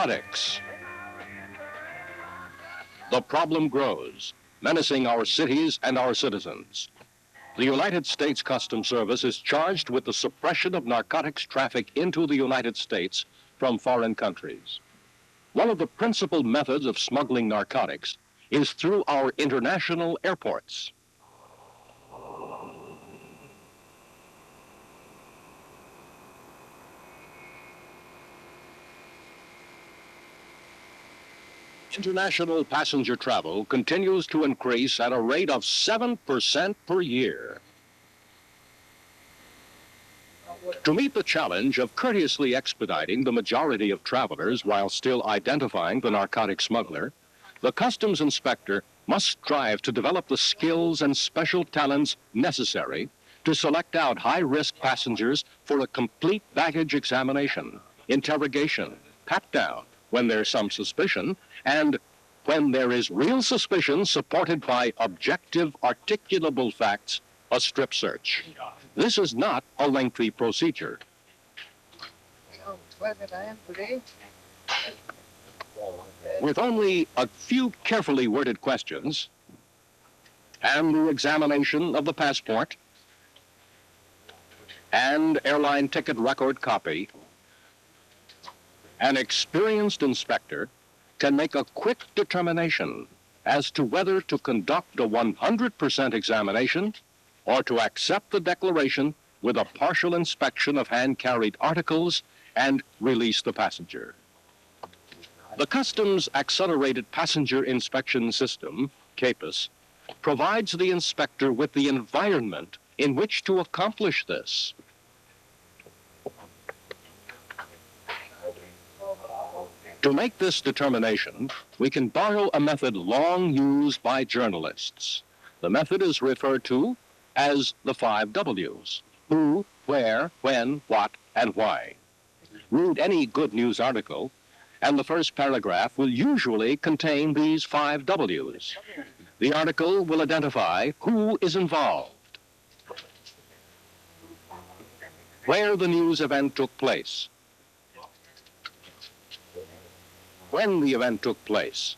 Narcotics. The problem grows, menacing our cities and our citizens. The United States Customs Service is charged with the suppression of narcotics traffic into the United States from foreign countries. One of the principal methods of smuggling narcotics is through our international airports. International passenger travel continues to increase at a rate of 7% per year. To meet the challenge of courteously expediting the majority of travelers while still identifying the narcotic smuggler, the customs inspector must strive to develop the skills and special talents necessary to select out high-risk passengers for a complete baggage examination, interrogation, pat-down when there's some suspicion, and when there is real suspicion supported by objective, articulable facts, a strip search. This is not a lengthy procedure. With only a few carefully worded questions and the examination of the passport and airline ticket record copy, an experienced inspector can make a quick determination as to whether to conduct a 100% examination or to accept the declaration with a partial inspection of hand-carried articles and release the passenger. The Customs Accelerated Passenger Inspection System, CAPIS, provides the inspector with the environment in which to accomplish this. To make this determination, we can borrow a method long used by journalists. The method is referred to as the 5 W's: who, where, when, what, and why. Read any good news article, and the first paragraph will usually contain these 5 W's. The article will identify who is involved, where the news event took place, when the event took place,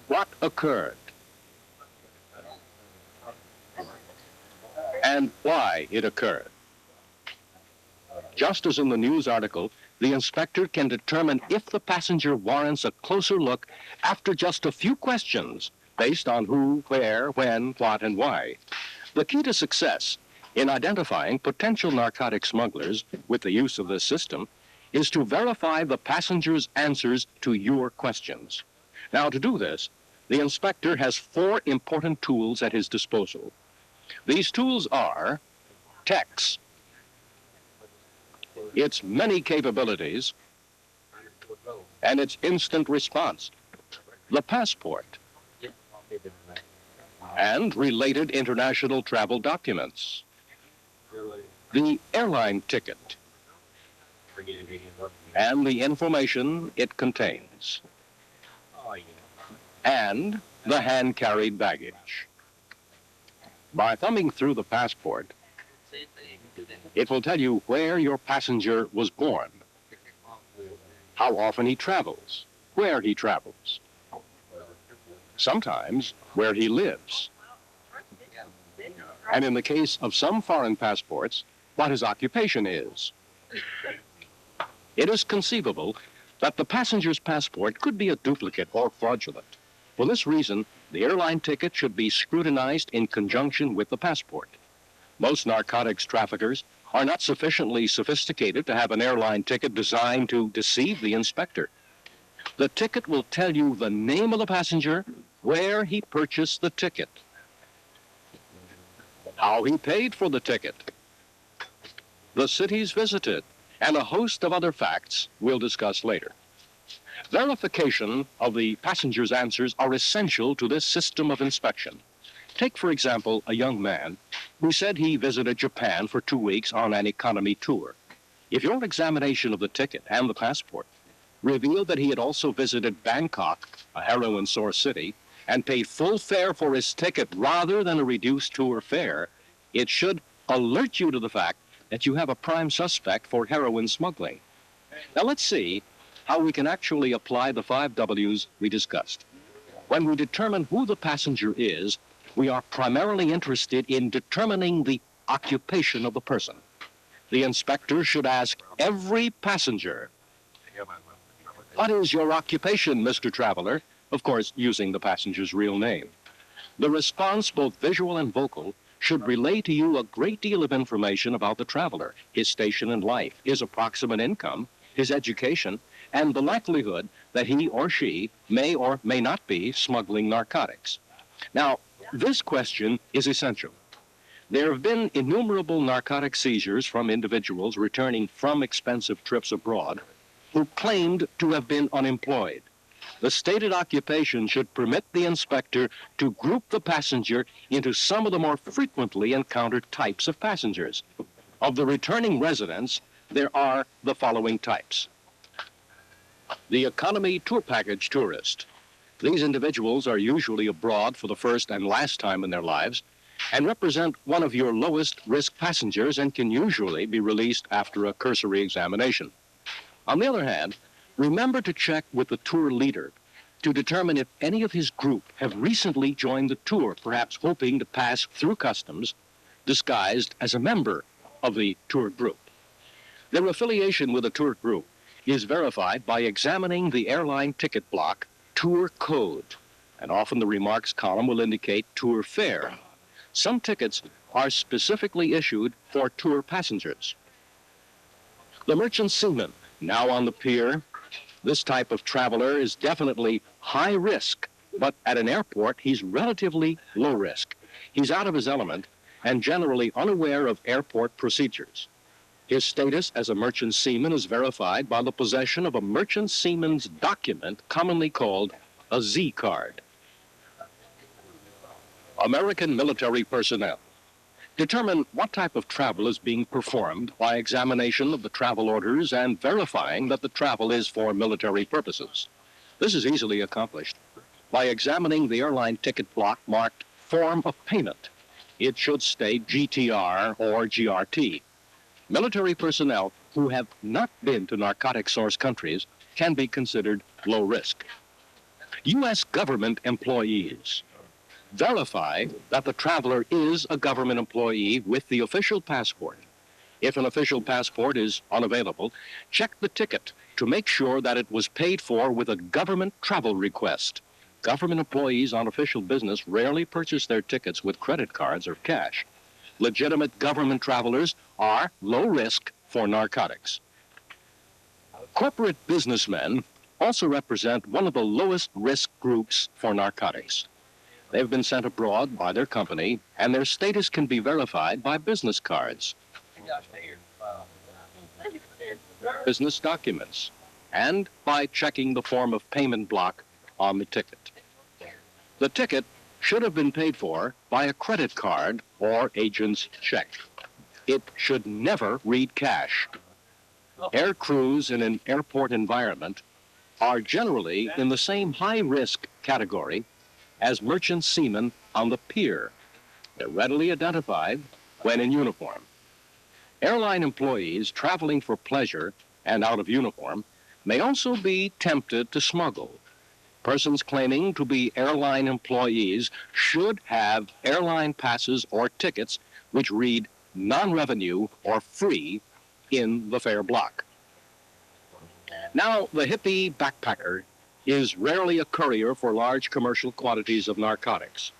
what occurred, and why it occurred. Just as in the news article, the inspector can determine if the passenger warrants a closer look after just a few questions based on who, where, when, what, and why. The key to success in identifying potential narcotic smugglers with the use of this system is to verify the passenger's answers to your questions. Now, to do this, the inspector has 4 important tools at his disposal. These tools are TEX, its many capabilities, and its instant response, the passport, and related international travel documents, the airline ticket, and the information it contains, and the hand-carried baggage. By thumbing through the passport, it will tell you where your passenger was born, how often he travels, where he travels, sometimes where he lives, and in the case of some foreign passports, what his occupation is. It is conceivable that the passenger's passport could be a duplicate or fraudulent. For this reason, the airline ticket should be scrutinized in conjunction with the passport. Most narcotics traffickers are not sufficiently sophisticated to have an airline ticket designed to deceive the inspector. The ticket will tell you the name of the passenger, where he purchased the ticket, how he paid for the ticket, the cities visited, and a host of other facts we'll discuss later. Verification of the passenger's answers are essential to this system of inspection. Take, for example, a young man who said he visited Japan for 2 weeks on an economy tour. If your examination of the ticket and the passport revealed that he had also visited Bangkok, a heroin source city, and paid full fare for his ticket rather than a reduced tour fare, it should alert you to the fact that you have a prime suspect for heroin smuggling. Now let's see how we can actually apply the 5 W's we discussed. When we determine who the passenger is, we are primarily interested in determining the occupation of the person. The inspector should ask every passenger, "What is your occupation, Mr. Traveler?" Of course, using the passenger's real name. The response, both visual and vocal, should relay to you a great deal of information about the traveler, his station in life, his approximate income, his education, and the likelihood that he or she may or may not be smuggling narcotics. Now, this question is essential. There have been innumerable narcotic seizures from individuals returning from expensive trips abroad who claimed to have been unemployed. The stated occupation should permit the inspector to group the passenger into some of the more frequently encountered types of passengers. Of the returning residents, there are the following types. The economy tour package tourist. These individuals are usually abroad for the first and last time in their lives and represent one of your lowest risk passengers and can usually be released after a cursory examination. On the other hand, remember to check with the tour leader to determine if any of his group have recently joined the tour, perhaps hoping to pass through customs disguised as a member of the tour group. Their affiliation with the tour group is verified by examining the airline ticket block tour code, and often the remarks column will indicate tour fare. Some tickets are specifically issued for tour passengers. The merchant seaman, now on the pier. This type of traveler is definitely high risk, but at an airport, he's relatively low risk. He's out of his element and generally unaware of airport procedures. His status as a merchant seaman is verified by the possession of a merchant seaman's document commonly called a Z card. American military personnel. Determine what type of travel is being performed by examination of the travel orders and verifying that the travel is for military purposes. This is easily accomplished by examining the airline ticket block marked Form of Payment. It should state GTR or GRT. Military personnel who have not been to narcotic source countries can be considered low risk. U.S. government employees. Verify that the traveler is a government employee with the official passport. If an official passport is unavailable, check the ticket to make sure that it was paid for with a government travel request. Government employees on official business rarely purchase their tickets with credit cards or cash. Legitimate government travelers are low risk for narcotics. Corporate businessmen also represent one of the lowest risk groups for narcotics. They've been sent abroad by their company, and their status can be verified by business cards, business documents, and by checking the form of payment block on the ticket. The ticket should have been paid for by a credit card or agent's check. It should never read cash. Air crews in an airport environment are generally in the same high-risk category as merchant seamen on the pier. They're readily identified when in uniform. Airline employees traveling for pleasure and out of uniform may also be tempted to smuggle. Persons claiming to be airline employees should have airline passes or tickets which read non-revenue or free in the fare block. Now, the hippie backpacker is rarely a courier for large commercial quantities of narcotics.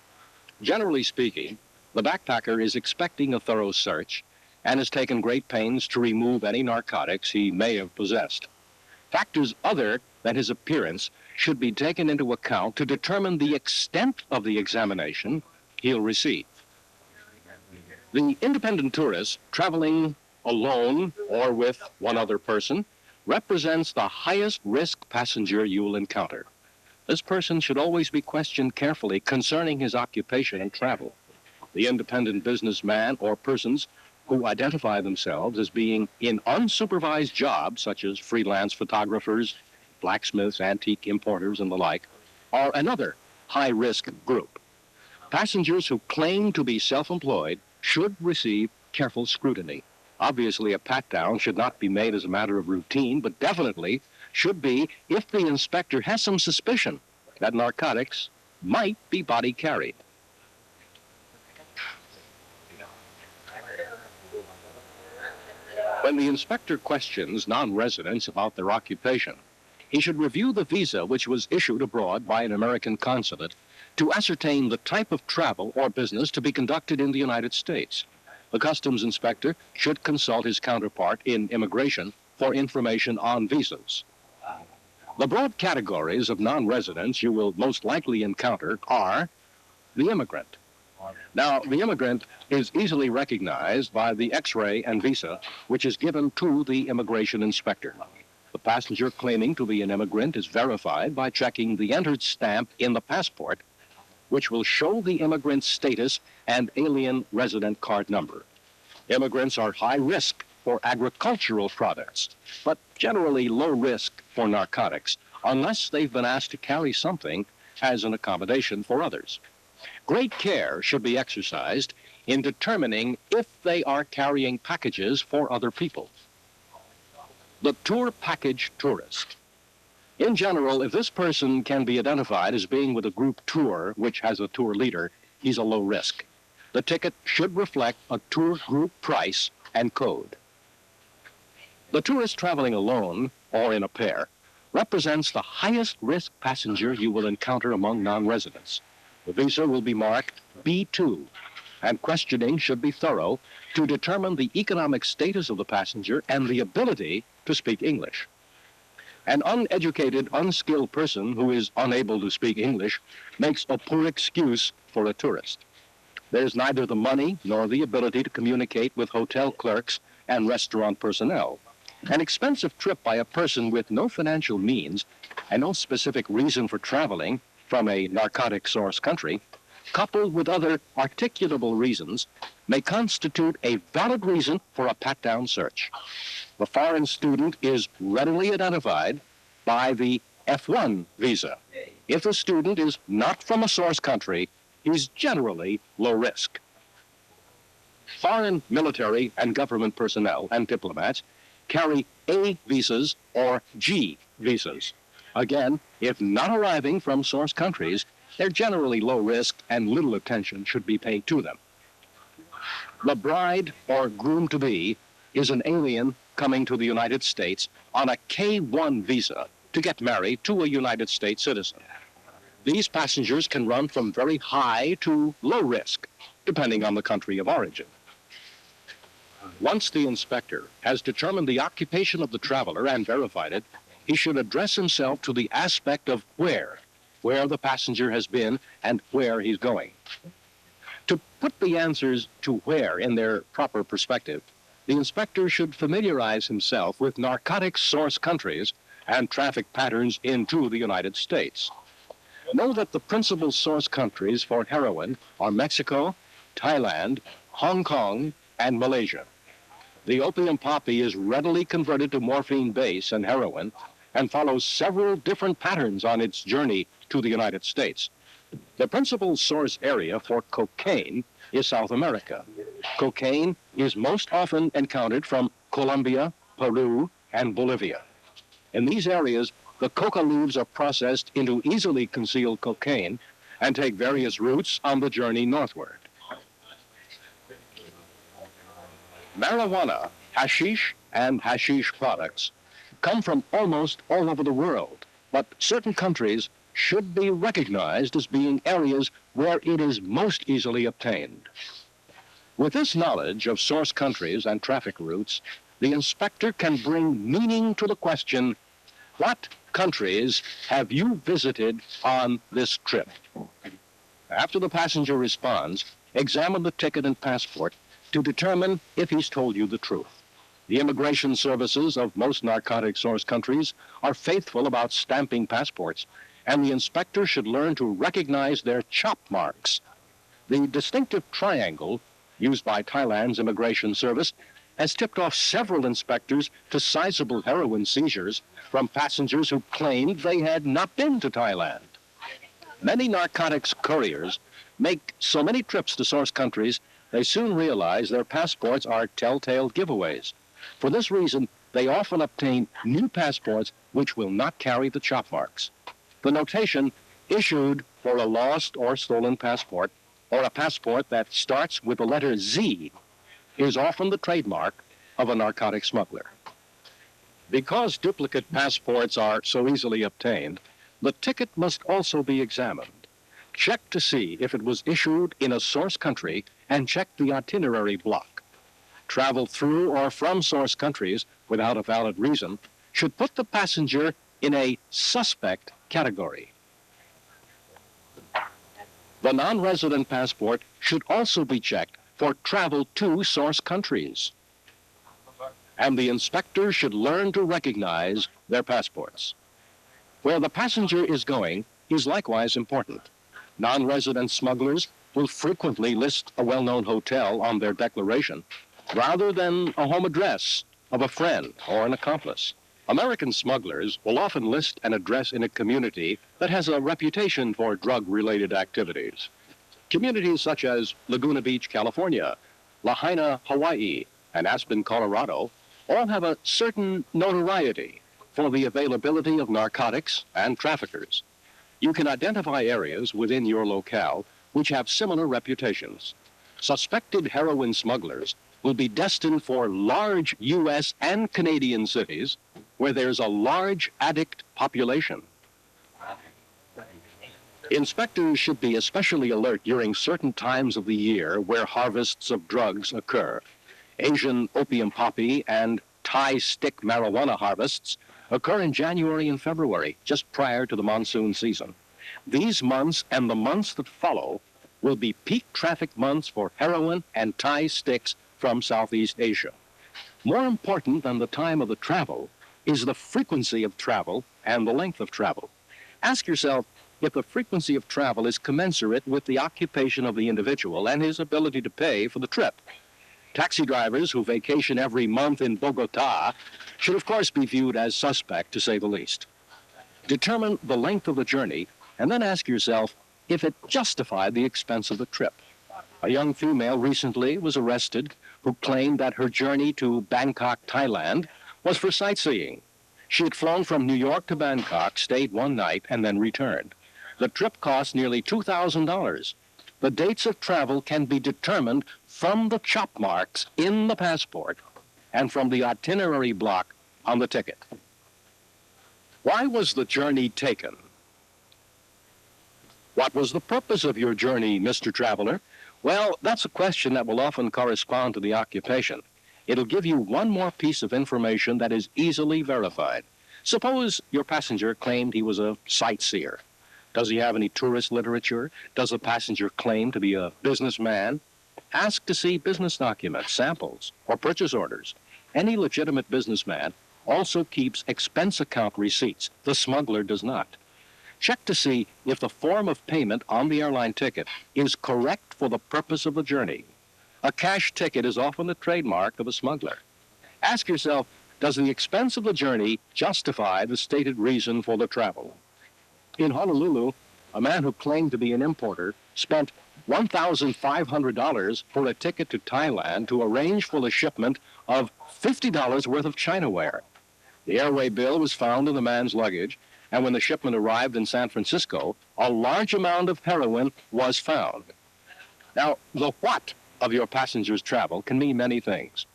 Generally speaking, the backpacker is expecting a thorough search and has taken great pains to remove any narcotics he may have possessed. Factors other than his appearance should be taken into account to determine the extent of the examination he'll receive. The independent tourist traveling alone or with one other person represents the highest risk passenger you will encounter. This person should always be questioned carefully concerning his occupation and travel. The independent businessman or persons who identify themselves as being in unsupervised jobs, such as freelance photographers, blacksmiths, antique importers, and the like, are another high-risk group. Passengers who claim to be self-employed should receive careful scrutiny. Obviously, a pat-down should not be made as a matter of routine, but definitely should be if the inspector has some suspicion that narcotics might be body carried. When the inspector questions non-residents about their occupation, he should review the visa which was issued abroad by an American consulate to ascertain the type of travel or business to be conducted in the United States. The customs inspector should consult his counterpart in immigration for information on visas. The broad categories of non-residents you will most likely encounter are the immigrant. Now, the immigrant is easily recognized by the X-ray and visa, which is given to the immigration inspector. The passenger claiming to be an immigrant is verified by checking the entered stamp in the passport, which will show the immigrant's status and alien resident card number. Immigrants are high risk for agricultural products, but generally low risk for narcotics, unless they've been asked to carry something as an accommodation for others. Great care should be exercised in determining if they are carrying packages for other people. The tour package tourist. In general, if this person can be identified as being with a group tour which has a tour leader, he's a low risk. The ticket should reflect a tour group price and code. The tourist traveling alone or in a pair represents the highest risk passenger you will encounter among non-residents. The visa will be marked B2, and questioning should be thorough to determine the economic status of the passenger and the ability to speak English. An uneducated, unskilled person who is unable to speak English makes a poor excuse for a tourist. There's neither the money nor the ability to communicate with hotel clerks and restaurant personnel. An expensive trip by a person with no financial means and no specific reason for traveling from a narcotic source country, coupled with other articulable reasons, may constitute a valid reason for a pat-down search. The foreign student is readily identified by the F1 visa. If the student is not from a source country, he's generally low risk. Foreign military and government personnel and diplomats carry A visas or G visas. Again, if not arriving from source countries, they're generally low risk and little attention should be paid to them. The bride or groom-to-be is an alien coming to the United States on a K1 visa to get married to a United States citizen. These passengers can run from very high to low risk, depending on the country of origin. Once the inspector has determined the occupation of the traveler and verified it, he should address himself to the aspect of where the passenger has been and where he's going. To put the answers to where in their proper perspective, the inspector should familiarize himself with narcotic source countries and traffic patterns into the United States. Know that the principal source countries for heroin are Mexico, Thailand, Hong Kong, and Malaysia. The opium poppy is readily converted to morphine base and heroin and follows several different patterns on its journey to the United States. The principal source area for cocaine is South America. Cocaine is most often encountered from Colombia, Peru, and Bolivia. In these areas, the coca leaves are processed into easily concealed cocaine and take various routes on the journey northward. Marijuana, hashish, and hashish products come from almost all over the world, but certain countries should be recognized as being areas where it is most easily obtained. With this knowledge of source countries and traffic routes, the inspector can bring meaning to the question, what countries have you visited on this trip? After the passenger responds, examine the ticket and passport to determine if he's told you the truth. The immigration services of most narcotic source countries are faithful about stamping passports, and the inspector should learn to recognize their chop marks. The distinctive triangle used by Thailand's immigration service has tipped off several inspectors to sizable heroin seizures from passengers who claimed they had not been to Thailand. Many narcotics couriers make so many trips to source countries they soon realize their passports are telltale giveaways. For this reason, they often obtain new passports which will not carry the chop marks. The notation issued for a lost or stolen passport, or a passport that starts with the letter Z, is often the trademark of a narcotic smuggler. Because duplicate passports are so easily obtained, the ticket must also be examined. Check to see if it was issued in a source country and check the itinerary block. Travel through or from source countries without a valid reason should put the passenger in a suspect category. The non-resident passport should also be checked for travel to source countries. And the inspector should learn to recognize their passports. Where the passenger is going is likewise important. Non-resident smugglers will frequently list a well-known hotel on their declaration rather than a home address of a friend or an accomplice. American smugglers will often list an address in a community that has a reputation for drug-related activities. Communities such as Laguna Beach, California, Lahaina, Hawaii, and Aspen, Colorado, all have a certain notoriety for the availability of narcotics and traffickers. You can identify areas within your locale which have similar reputations. Suspected heroin smugglers will be destined for large U.S. and Canadian cities where there's a large addict population. Inspectors should be especially alert during certain times of the year where harvests of drugs occur. Asian opium poppy and Thai stick marijuana harvests occur in January and February, just prior to the monsoon season. These months and the months that follow will be peak traffic months for heroin and Thai sticks from Southeast Asia. More important than the time of the travel is the frequency of travel and the length of travel. Ask yourself if the frequency of travel is commensurate with the occupation of the individual and his ability to pay for the trip. Taxi drivers who vacation every month in Bogota should of course be viewed as suspect, to say the least. Determine the length of the journey and then ask yourself if it justified the expense of the trip. A young female recently was arrested who claimed that her journey to Bangkok, Thailand was for sightseeing. She had flown from New York to Bangkok, stayed one night, and then returned. The trip cost nearly $2,000. The dates of travel can be determined from the chop marks in the passport and from the itinerary block on the ticket. Why was the journey taken? What was the purpose of your journey, Mr. Traveler? Well, that's a question that will often correspond to the occupation. It'll give you one more piece of information that is easily verified. Suppose your passenger claimed he was a sightseer. Does he have any tourist literature? Does the passenger claim to be a businessman? Ask to see business documents, samples, or purchase orders. Any legitimate businessman also keeps expense account receipts. The smuggler does not. Check to see if the form of payment on the airline ticket is correct for the purpose of the journey. A cash ticket is often the trademark of a smuggler. Ask yourself, does the expense of the journey justify the stated reason for the travel? In Honolulu, a man who claimed to be an importer spent $1,500 for a ticket to Thailand to arrange for the shipment of $50 worth of Chinaware. The airway bill was found in the man's luggage, and when the shipment arrived in San Francisco, a large amount of heroin was found. Now, the what of your passenger's travel can mean many things.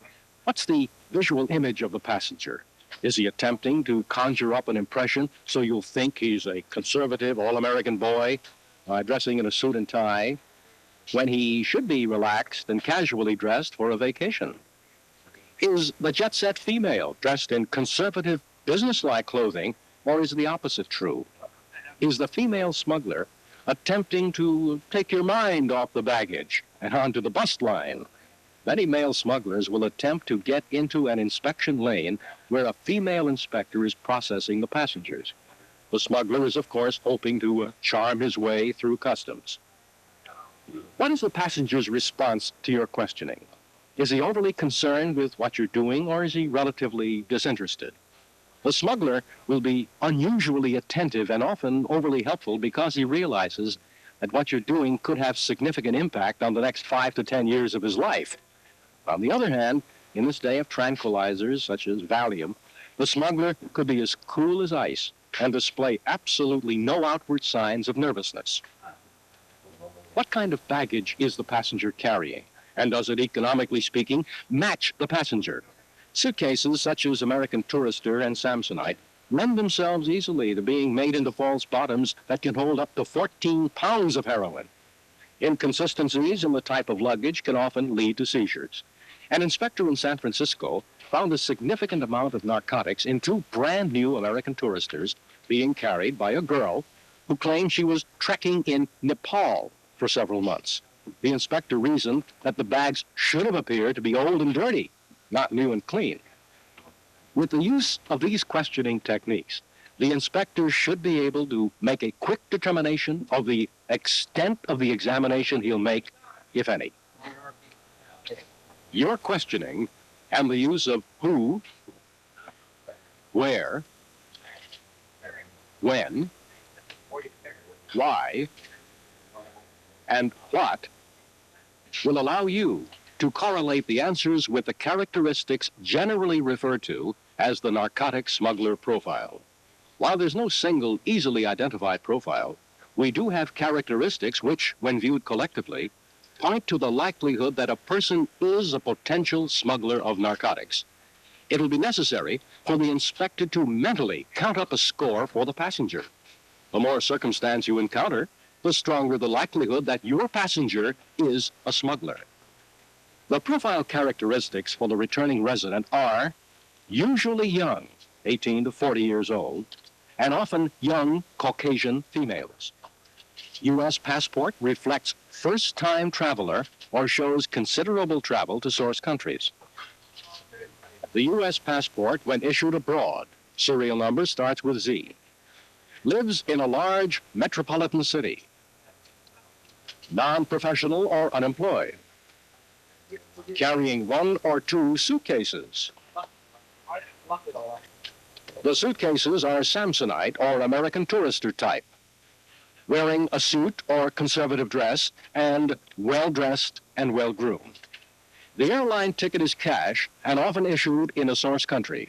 What's the visual image of the passenger? Is he attempting to conjure up an impression so you'll think he's a conservative, all-American boy dressing in a suit and tie when he should be relaxed and casually dressed for a vacation? Is the jet-set female dressed in conservative, business-like clothing, or is the opposite true? Is the female smuggler attempting to take your mind off the baggage and onto the bust line? Many male smugglers will attempt to get into an inspection lane where a female inspector is processing the passengers. The smuggler is, of course, hoping to charm his way through customs. What is the passenger's response to your questioning? Is he overly concerned with what you're doing, or is he relatively disinterested? The smuggler will be unusually attentive and often overly helpful because he realizes that what you're doing could have significant impact on the next 5 to 10 years of his life. On the other hand, in this day of tranquilizers such as Valium, the smuggler could be as cool as ice and display absolutely no outward signs of nervousness. What kind of baggage is the passenger carrying? And does it, economically speaking, match the passenger? Suitcases such as American Tourister and Samsonite lend themselves easily to being made into false bottoms that can hold up to 14 pounds of heroin. Inconsistencies in the type of luggage can often lead to seizures. An inspector in San Francisco found a significant amount of narcotics in 2 brand new American Touristers being carried by a girl who claimed she was trekking in Nepal for several months. The inspector reasoned that the bags should have appeared to be old and dirty, not new and clean. With the use of these questioning techniques, the inspector should be able to make a quick determination of the extent of the examination he'll make, if any. Your questioning and the use of who, where, when, why, and what will allow you to correlate the answers with the characteristics generally referred to as the narcotic smuggler profile. While there's no single easily identified profile, we do have characteristics which, when viewed collectively, point to the likelihood that a person is a potential smuggler of narcotics. It'll be necessary for the inspector to mentally count up a score for the passenger. The more circumstance you encounter, the stronger the likelihood that your passenger is a smuggler. The profile characteristics for the returning resident are usually young, 18 to 40 years old, and often young Caucasian females. U.S. passport reflects first-time traveler or shows considerable travel to source countries. The U.S. passport, when issued abroad, serial number starts with Z. Lives in a large metropolitan city. Non-professional or unemployed. Carrying 1 or 2 suitcases. The suitcases are Samsonite or American Tourister type. Wearing a suit or conservative dress and well-dressed and well-groomed. The airline ticket is cash and often issued in a source country.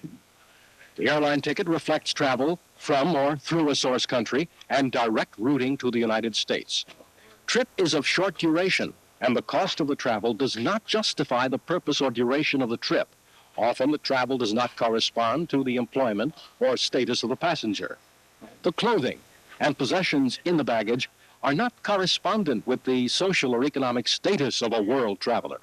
The airline ticket reflects travel from or through a source country and direct routing to the United States. Trip is of short duration, and the cost of the travel does not justify the purpose or duration of the trip. Often the travel does not correspond to the employment or status of the passenger. The clothing and possessions in the baggage are not correspondent with the social or economic status of a world traveler.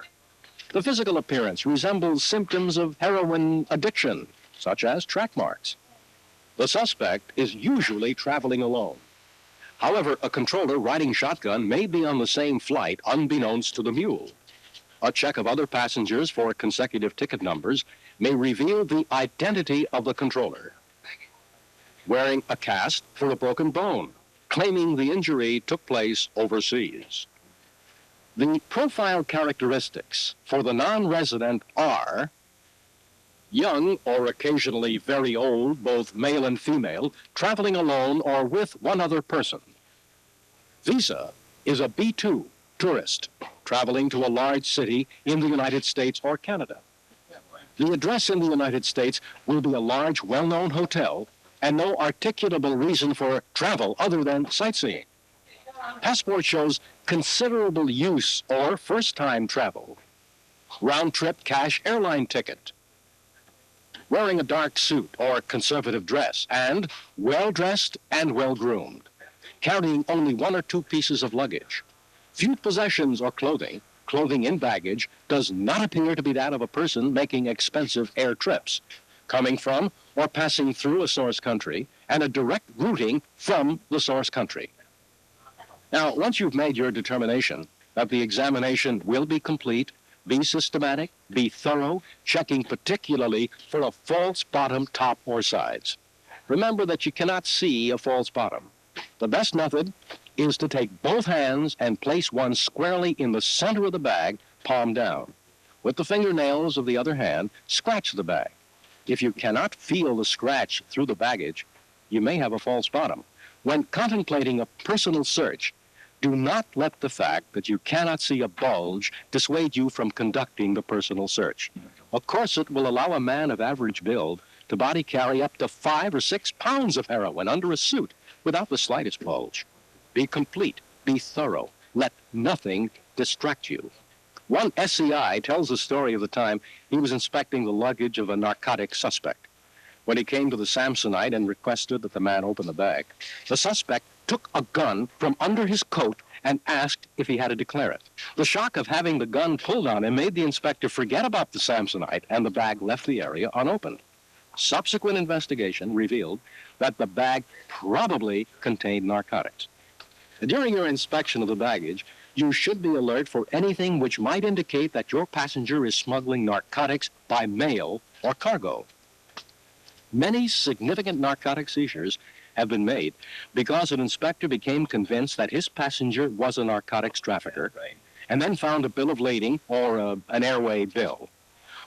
The physical appearance resembles symptoms of heroin addiction, such as track marks. The suspect is usually traveling alone. However, a controller riding shotgun may be on the same flight unbeknownst to the mule. A check of other passengers for consecutive ticket numbers may reveal the identity of the controller. Wearing a cast for a broken bone, claiming the injury took place overseas. The profile characteristics for the non-resident are young or occasionally very old, both male and female, traveling alone or with one other person. Visa is a B2 tourist traveling to a large city in the United States or Canada. The address in the United States will be a large, well-known hotel and no articulable reason for travel other than sightseeing. Passport shows considerable use or first-time travel. Round-trip cash airline ticket. Wearing a dark suit or conservative dress and well-dressed and well-groomed. Carrying only 1 or 2 pieces of luggage. Few possessions or clothing in baggage does not appear to be that of a person making expensive air trips, coming from or passing through a source country, and a direct routing from the source country. Now, once you've made your determination that the examination will be complete, be systematic, be thorough, checking particularly for a false bottom, top, or sides. Remember that you cannot see a false bottom. The best method is to take both hands and place one squarely in the center of the bag, palm down. With the fingernails of the other hand, scratch the bag. If you cannot feel the scratch through the baggage, you may have a false bottom. When contemplating a personal search, Do not let the fact that you cannot see a bulge dissuade you from conducting the personal search. A corset will allow a man of average build to body carry up to 5 or 6 pounds of heroin under a suit without the slightest bulge. Be complete. Be thorough. Let nothing distract you. One SCI tells the story of the time he was inspecting the luggage of a narcotic suspect. When he came to the Samsonite and requested that the man open the bag, the suspect took a gun from under his coat and asked if he had to declare it. The shock of having the gun pulled on him made the inspector forget about the Samsonite, and the bag left the area unopened. Subsequent investigation revealed that the bag probably contained narcotics. During your inspection of the baggage, you should be alert for anything which might indicate that your passenger is smuggling narcotics by mail or cargo. Many significant narcotic seizures have been made because an inspector became convinced that his passenger was a narcotics trafficker and then found a bill of lading or an airway bill.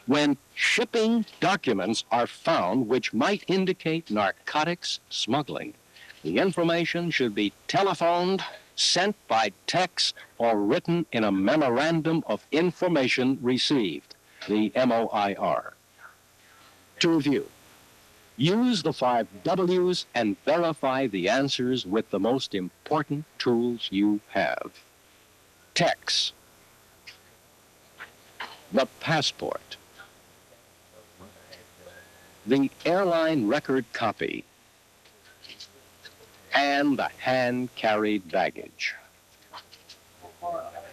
When shipping documents are found which might indicate narcotics smuggling, the information should be telephoned, sent by text, or written in a Memorandum of Information Received, the MOIR. To review, use the 5 W's and verify the answers with the most important tools you have. Text, the passport, the airline record copy, and the hand-carried baggage.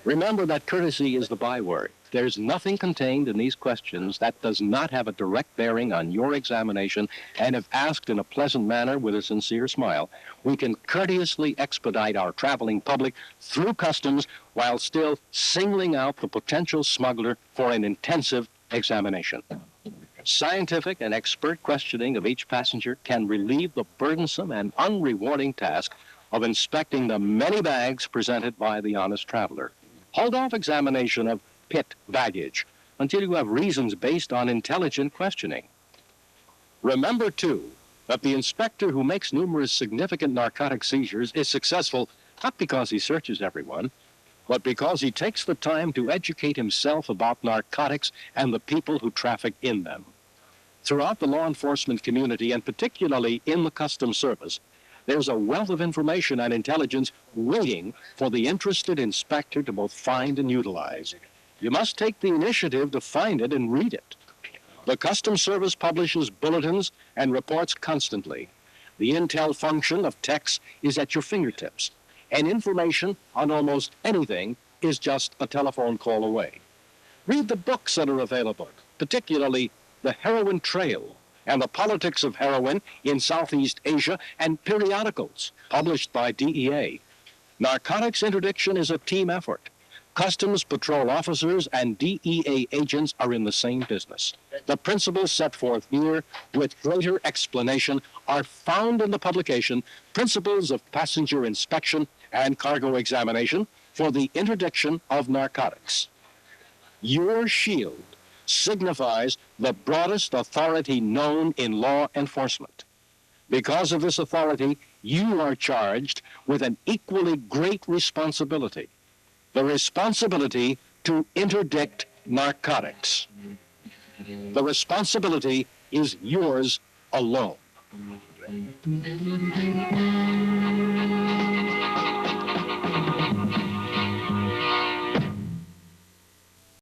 Remember that courtesy is the byword. There's nothing contained in these questions that does not have a direct bearing on your examination, and if asked in a pleasant manner with a sincere smile, we can courteously expedite our traveling public through customs while still singling out the potential smuggler for an intensive examination. Scientific and expert questioning of each passenger can relieve the burdensome and unrewarding task of inspecting the many bags presented by the honest traveler. Hold off examination of pit baggage until you have reasons based on intelligent questioning. Remember, too, that the inspector who makes numerous significant narcotic seizures is successful not because he searches everyone, but because he takes the time to educate himself about narcotics and the people who traffic in them. Throughout the law enforcement community, and particularly in the Customs Service, there's a wealth of information and intelligence waiting for the interested inspector to both find and utilize. You must take the initiative to find it and read it. The Customs Service publishes bulletins and reports constantly. The intel function of text is at your fingertips, and information on almost anything is just a telephone call away. Read the books that are available, particularly The Heroin Trail and The Politics of Heroin in Southeast Asia, and periodicals published by DEA. Narcotics interdiction is a team effort. Customs Patrol officers and DEA agents are in the same business. The principles set forth here with greater explanation are found in the publication Principles of Passenger Inspection and Cargo Examination for the Interdiction of Narcotics. Your shield signifies the broadest authority known in law enforcement. Because of this authority, you are charged with an equally great responsibility, the responsibility to interdict narcotics. The responsibility is yours alone.